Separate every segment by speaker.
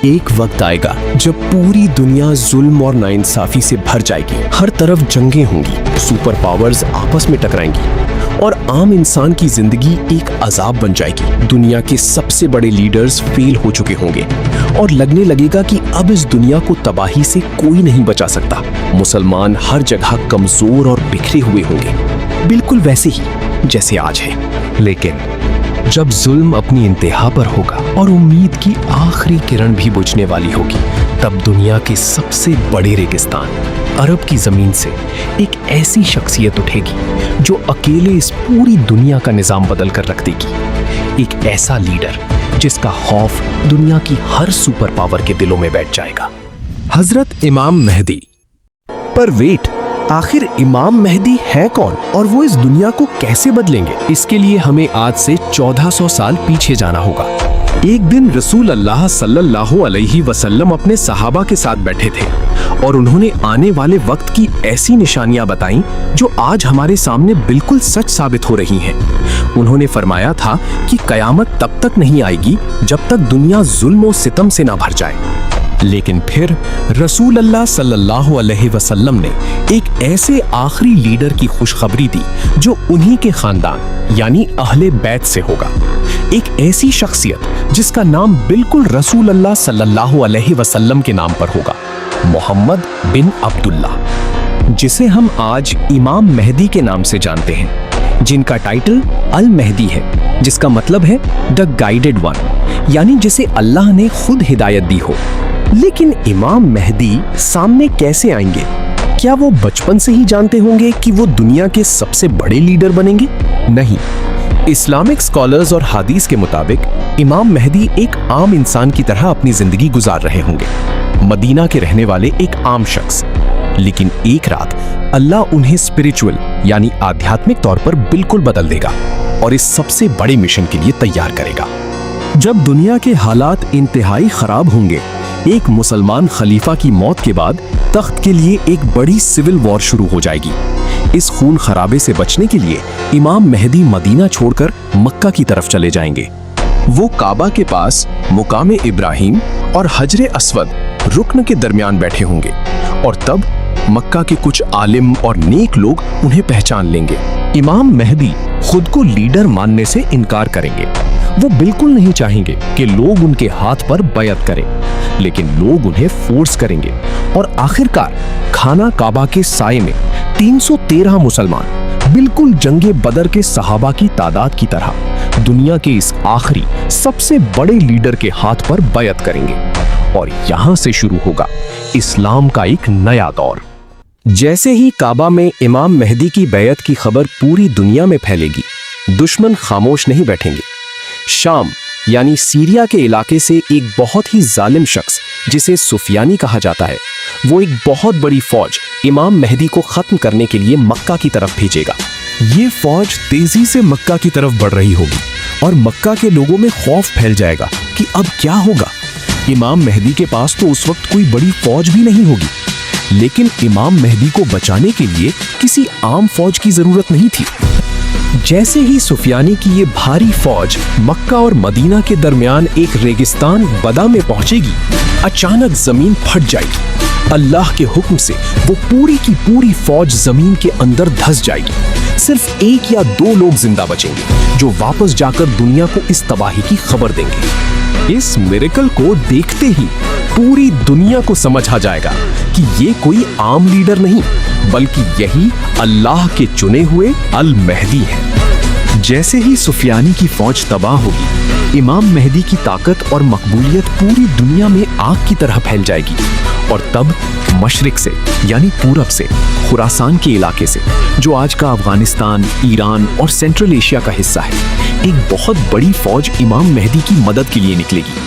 Speaker 1: ایک وقت آئے گا جب پوری دنیا ظلم اور ناانصافی سے بھر جائے گی، ہر طرف جنگیں ہوں گی، سپر پاورز آپس میں ٹکرائیں گی اور عام انسان کی زندگی ایک عذاب بن جائے گی۔ دنیا کے سب سے بڑے لیڈرز فیل ہو چکے ہوں گے اور لگنے لگے گا کہ اب اس دنیا کو تباہی سے کوئی نہیں بچا سکتا۔ مسلمان ہر جگہ کمزور اور بکھرے ہوئے ہوں گے، بالکل ویسے ہی جیسے آج ہے۔ لیکن جب ظلم اپنی انتہا پر ہوگا اور امید کی آخری کرن بھی بجھنے والی ہوگی، تب دنیا کے سب سے بڑے ریگستان عرب کی زمین سے ایک ایسی شخصیت اٹھے گی جو اکیلے اس پوری دنیا کا نظام بدل کر رکھ دے گی۔ ایک ایسا لیڈر جس کا خوف دنیا کی ہر سپر پاور کے دلوں میں بیٹھ جائے گا، حضرت امام مہدی۔ پر ویٹ، آخر امام مہدی ہے کون اور وہ اس دنیا کو کیسے بدلیں گے؟ اس کے لیے ہمیں آج سے 1400 سال پیچھے جانا ہوگا۔ ایک دن رسول اللہ صلی اللہ علیہ وسلم اپنے صحابہ کے ساتھ بیٹھے تھے اور انہوں نے آنے والے وقت کی ایسی نشانیاں بتائیں جو آج ہمارے سامنے بالکل سچ ثابت ہو رہی ہیں۔ انہوں نے فرمایا تھا کہ قیامت تب تک نہیں آئے گی جب تک دنیا ظلم و ستم سے نہ بھر جائے۔ لیکن پھر رسول اللہ صلی اللہ علیہ وسلم نے ایک ایسے آخری لیڈر کی خوشخبری دی جو انہی کے خاندان یعنی اہل بیت سے ہوگا، ایک ایسی شخصیت جس کا نام بالکل رسول اللہ صلی اللہ علیہ وسلم کے نام پر ہوگا، محمد بن عبداللہ، جسے ہم آج امام مہدی کے نام سے جانتے ہیں، جن کا ٹائٹل المہدی ہے، جس کا مطلب ہے دا گائیڈڈ ون، یعنی جسے اللہ نے خود ہدایت دی ہو۔ لیکن امام مہدی سامنے کیسے آئیں گے؟ کیا وہ بچپن سے ہی جانتے ہوں گے کہ وہ دنیا کے سب سے بڑے لیڈر بنیں گے؟ نہیں، اسلامک اسکالرز اور حدیث کے مطابق امام مہدی ایک عام انسان کی طرح اپنی زندگی گزار رہے ہوں گے، مدینہ کے رہنے والے ایک عام شخص۔ لیکن ایک رات اللہ انہیں اسپریچول یعنی آدھیاتمک طور پر بالکل بدل دے گا اور اس سب سے بڑے مشن کے لیے تیار کرے گا۔ جب دنیا کے حالات انتہائی خراب ہوں گے، ایک مسلمان خلیفہ کی موت کے بعد تخت کے لیے ایک بڑی سول وار شروع ہو جائے گی۔ اس خون خرابے سے بچنے کے لیے امام مہدی مدینہ چھوڑ کر مکہ کی طرف چلے جائیں گے۔ وہ کعبہ کے پاس مقام ابراہیم اور حجر اسود رکن کے درمیان بیٹھے ہوں گے اور تب مکہ کے کچھ عالم اور نیک لوگ انہیں پہچان لیں گے۔ امام مہدی خود کو لیڈر ماننے سے انکار کریں گے۔ وہ بالکل نہیں چاہیں گے کہ لوگ ان کے ہاتھ پر بیعت کریں، لیکن لوگ انہیں فورس کریں گے اور آخرکار خانہ کعبہ کے سائے میں 313 مسلمان بالکل جنگ بدر کے صحابہ کی تعداد کی طرح دنیا کے اس آخری سب سے بڑے لیڈر کے ہاتھ پر بیعت کریں گے اور یہاں سے شروع ہوگا اسلام کا ایک نیا دور۔ جیسے ہی کعبہ میں امام مہدی کی بیعت کی خبر پوری دنیا میں پھیلے گی، دشمن خاموش نہیں بیٹھیں گے۔ شام یعنی سیریا کے علاقے سے ایک بہت ہی ظالم شخص جسے سفیانی کہا جاتا ہے، وہ ایک بہت بڑی فوج امام مہدی کو ختم کرنے کے لیے مکہ کی طرف بھیجے گا۔ یہ فوج تیزی سے مکہ کی طرف بڑھ رہی ہوگی اور مکہ کے لوگوں میں خوف پھیل جائے گا کہ اب کیا ہوگا۔ امام مہدی کے پاس تو اس وقت کوئی بڑی فوج بھی نہیں ہوگی، لیکن امام مہدی کو بچانے کے لیے کسی عام فوج کی ضرورت نہیں تھی۔ جیسے ہی سفیانی کی یہ بھاری فوج مکہ اور مدینہ کے درمیان ایک ریگستان بدا میں پہنچے گی، اچانک زمین پھٹ جائے گی۔ اللہ کے حکم سے وہ پوری کی پوری فوج زمین کے اندر دھس جائے گی۔ صرف ایک یا دو لوگ زندہ بچیں گے جو واپس جا کر دنیا کو اس تباہی کی خبر دیں گے۔ اس میریکل کو دیکھتے ہی پوری دنیا کو سمجھ آ جائے گا کہ یہ کوئی عام لیڈر نہیں بلکہ یہی اللہ کے چنے ہوئے المہدی ہے۔ جیسے ہی سفیانی کی فوج تباہ ہوگی، امام مہدی کی طاقت اور مقبولیت پوری دنیا میں آگ کی طرح پھیل جائے گی اور تب مشرق سے یعنی پورب سے، خراسان کے علاقے سے جو آج کا افغانستان، ایران اور سینٹرل ایشیا کا حصہ ہے، ایک بہت بڑی فوج امام مہدی کی مدد کے لیے نکلے گی۔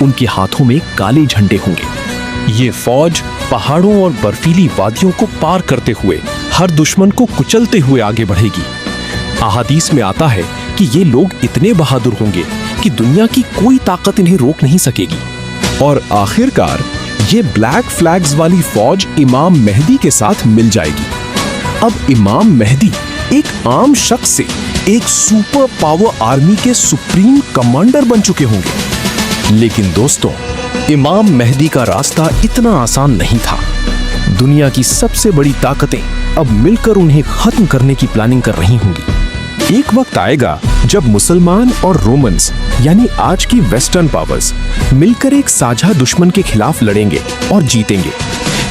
Speaker 1: ان کے ہاتھوں میں کالے جھنڈے ہوں گے۔ یہ فوج پہاڑوں اور برفیلی وادیوں کو پار کرتے ہوئے ہر دشمن کو کچلتے ہوئے آگے بڑھے گی۔ احادیث میں آتا ہے کہ یہ لوگ اتنے بہادر ہوں گے کہ دنیا کی کوئی طاقت انہیں روک نہیں سکے گی، اور آخرکار یہ بلیک فلیگز والی فوج امام مہدی کے ساتھ مل جائے گی۔ اب امام مہدی ایک عام شخص سے ایک سپر پاور آرمی کے سپریم کمانڈر بن چکے ہوں گے۔ لیکن دوستوں، इमाम मेहदी का रास्ता इतना आसान नहीं था। दुनिया की सबसे बड़ी ताकतें अब मिलकर उन्हें खत्म करने की प्लानिंग कर रही होंगी। एक वक्त आएगा जब मुसलमान और रोमन्स यानी आज की वेस्टर्न पावर्स मिलकर एक साझा दुश्मन के खिलाफ लड़ेंगे और जीतेंगे।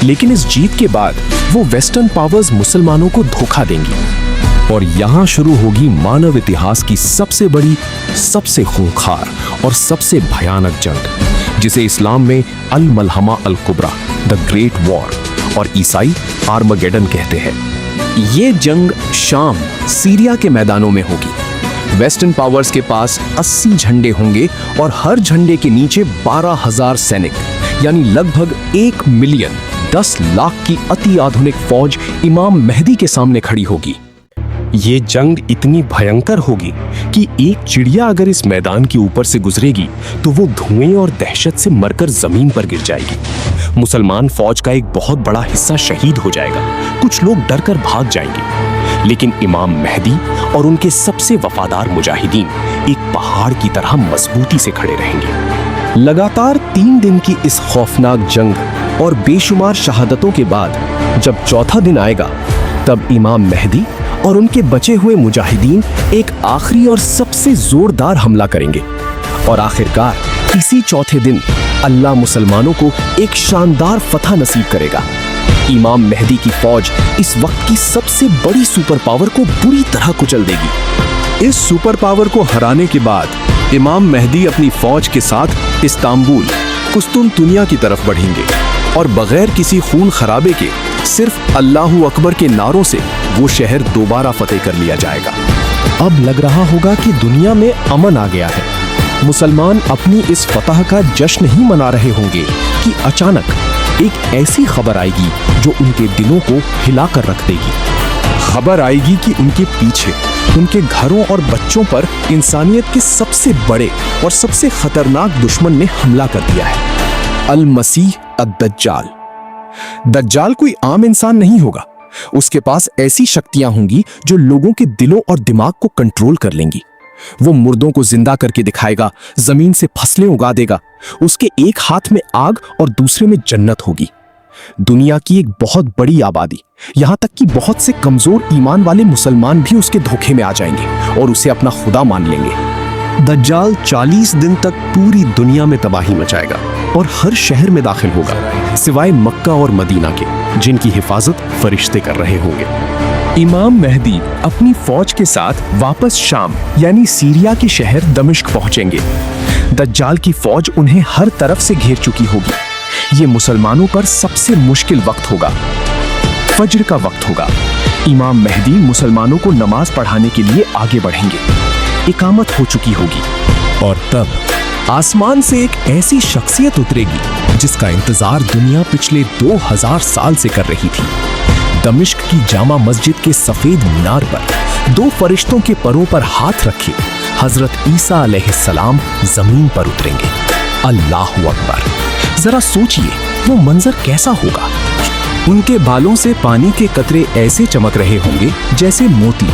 Speaker 1: लेकिन इस जीत के बाद वो वेस्टर्न पावर्स मुसलमानों को धोखा देंगी और यहाँ शुरू होगी मानव इतिहास की सबसे बड़ी, सबसे खूंखार और सबसे भयानक जंग, जिसे इस्लाम में अल मलहमा अल कुबरा, द ग्रेट वॉर, और ईसाई आर्मगेडन कहते हैं। ये जंग शाम, सीरिया के मैदानों में होगी। वेस्टर्न पावर्स के पास 80 झंडे होंगे और हर झंडे के नीचे 12,000 सैनिक, यानी लगभग 1 मिलियन 10 लाख की अति आधुनिक फौज इमाम मेहदी के सामने खड़ी होगी। ये जंग इतनी भयंकर होगी कि एक चिड़िया अगर इस मैदान के ऊपर से गुजरेगी तो वो धुएं और दहशत से मरकर जमीन पर गिर जाएगी। मुसलमान फौज का एक बहुत बड़ा हिस्सा शहीद हो जाएगा, कुछ लोग डरकर भाग जाएंगे, लेकिन इमाम मेहदी और उनके सबसे वफादार मुजाहिदीन एक पहाड़ की तरह मजबूती से खड़े रहेंगे। लगातार 3 दिन की इस खौफनाक जंग और बेशुमार शहादतों के बाद जब चौथा दिन आएगा, तब इमाम मेहदी और उनके बचे हुए मुजाहिदीन एक आखिरी और सबसे जोरदार हमला करेंगे और आखिरकार इसी चौथे दिन अल्लाह मुसलमानों को एक शानदार फतह नसीब करेगा। इमाम मेहदी की फौज इस वक्त की सबसे बड़ी सुपर पावर को बुरी तरह कुचल देगी।
Speaker 2: इस सुपर पावर को हराने के बाद इमाम मेहदी अपनी फौज के साथ इस्तांबुल, कुस्तुनतुनिया की तरफ बढ़ेंगे और बगैर किसी खून खराबे के सिर्फ अल्लाहू अकबर के नारों से वो शहर दोबारा फतेह कर लिया जाएगा।
Speaker 1: अब लग रहा होगा कि दुनिया में अमन आ गया है। मुसलमान अपनी इस फतह का जश्न ही मना रहे होंगे कि अचानक एक ऐसी खबर आएगी जो उनके दिलों को हिलाकर रख देगी।
Speaker 2: खबर आएगी कि उनके पीछे, उनके घरों और बच्चों पर इंसानियत के सबसे बड़े और सबसे खतरनाक दुश्मन ने हमला कर दिया है।
Speaker 1: अल मसीह अद-दज्जाल। दज्जाल कोई आम इंसान नहीं होगा। उसके पास ऐसी शक्तियां होंगी जो लोगों के दिलों और दिमाग को कंट्रोल कर लेंगी। वो मुर्दों को जिंदा करके दिखाएगा, जमीन से फसलें उगा देगा। उसके एक हाथ में आग और दूसरे में जन्नत होगी। दुनिया की एक बहुत बड़ी आबादी, यहां तक कि बहुत से कमजोर ईमान वाले मुसलमान भी उसके धोखे में आ जाएंगे और उसे अपना खुदा मान लेंगे। दज्जाल 40 दिन तक पूरी दुनिया में तबाही मचाएगा और हर शहर में दाखिल होगा, सिवाय मक्का और मदीना के, जिनकी हिफाजत फरिश्ते कर रहे होंगे। इमाम मेहदी अपनी फौज के साथ वापस शाम यानी सीरिया के शहर दमिश्क पहुंचेंगे। दज्जाल की फौज उन्हें हर तरफ से घेर चुकी होगी। ये मुसलमानों पर सबसे मुश्किल वक्त होगा। फज्र का वक्त होगा। इमाम मेहदी मुसलमानों को नमाज पढ़ाने के लिए आगे बढ़ेंगे। इकामत हो चुकी होगी और तब आसमान से एक ऐसी शख्सियत उतरेगी जिसका इंतजार दुनिया पिछले 2000 साल से कर रही थी। दमिश्क की जामा मस्जिद के सफेद मीनार पर 2 फरिश्तों के परों पर हाथ रखे हजरत ईसा अलैहिस्सलाम जमीन पर उतरेंगे। अल्लाहु अकबर। जरा सोचिए वो मंजर कैसा होगा। उनके बालों से पानी के कतरे ऐसे चमक रहे होंगे जैसे मोती।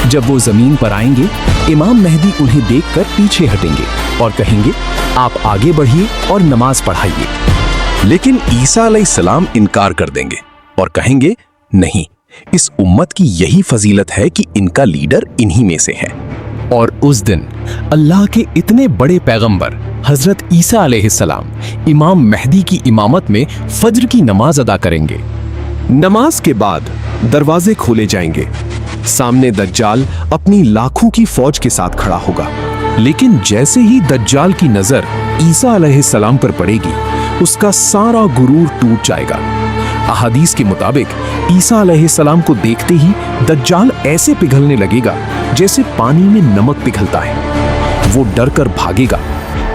Speaker 1: जब वो जमीन पर आएंगे, इमाम मेहदी उन्हें देखकर पीछे हटेंगे और कहेंगे, आप आगे बढ़िए और नमाज पढ़ाइए।
Speaker 2: लेकिन ईसा अलैहिस्सलाम इनकार कर देंगे और कहेंगे, नहीं, इस उम्मत की यही फजीलत है कि इनका लीडर इन्हीं में से है।
Speaker 1: और उस दिन अल्लाह के इतने बड़े पैगंबर हजरत ईसा अलैहिस्सलाम इमाम मेहदी की इमामत में फज्र की नमाज अदा करेंगे। नमाज के बाद दरवाजे खोले जाएंगे। सामने दज्जाल अपनी लाखों की फौज के साथ खड़ा होगा। लेकिन जैसे ही दज्जाल की नजर ईसा अलैहिस्सलाम पर पड़ेगी, उसका सारा गुरूर टूट जाएगा। अहादीस के मुताबिक ईसा अलैहिस्सलाम को देखते ही दज्जाल ऐसे पिघलने लगेगा जैसे पानी में नमक पिघलता है। वो डर कर भागेगा,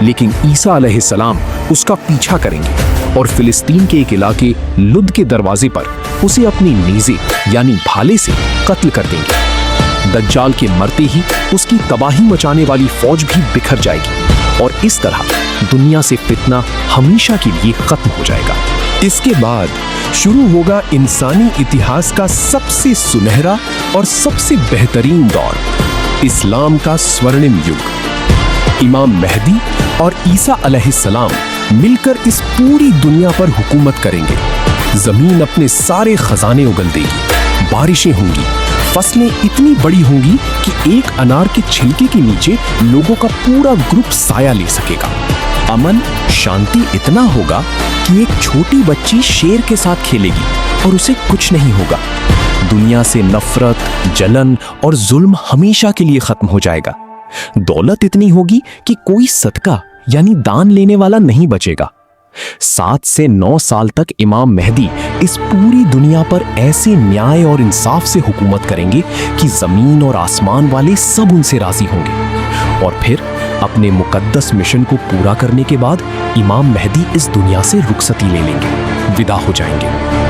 Speaker 1: लेकिन ईसा अलैहिस्सलाम उसका पीछा करेंगे और फिलिस्तीन के एक इलाके लुद के दरवाजे पर उसे अपनी नेज़े यानी भाले से कत्ल कर देंगे। दज्जाल के मरते ही उसकी तबाही मचाने वाली फौज भी बिखर जाएगी और इस तरह दुनिया से फितना हमेशा के लिए खत्म हो जाएगा। इसके बाद शुरू होगा इंसानी इतिहास का सबसे सुनहरा और सबसे बेहतरीन दौर, इस्लाम का स्वर्णिम युग। इमाम मेहदी और ईसा अलैहिस्सलाम मिलकर इस पूरी दुनिया पर हुकूमत करेंगे। जमीन अपने सारे खजाने उगल देगी, बारिशें होंगी, फसलें इतनी बड़ी होंगी कि एक अनार के छिलके के नीचे लोगों का पूरा ग्रुप साया ले सकेगा।
Speaker 3: अमन शांति इतना होगा कि एक छोटी बच्ची शेर के साथ खेलेगी और उसे कुछ नहीं होगा। दुनिया से नफरत, जलन और जुल्म हमेशा के लिए खत्म हो जाएगा। दौलत इतनी होगी कि कोई सदका यानी दान लेने वाला नहीं बचेगा। 7 से 9 साल तक इमाम मेहदी इस पूरी दुनिया पर ऐसे न्याय और इंसाफ से हुकूमत करेंगे कि जमीन और आसमान वाले सब उनसे राजी होंगे। और फिर अपने मुकद्दस मिशन को पूरा करने के बाद इमाम मेहदी इस दुनिया से रुखसती ले लेंगे, विदा हो जाएंगे।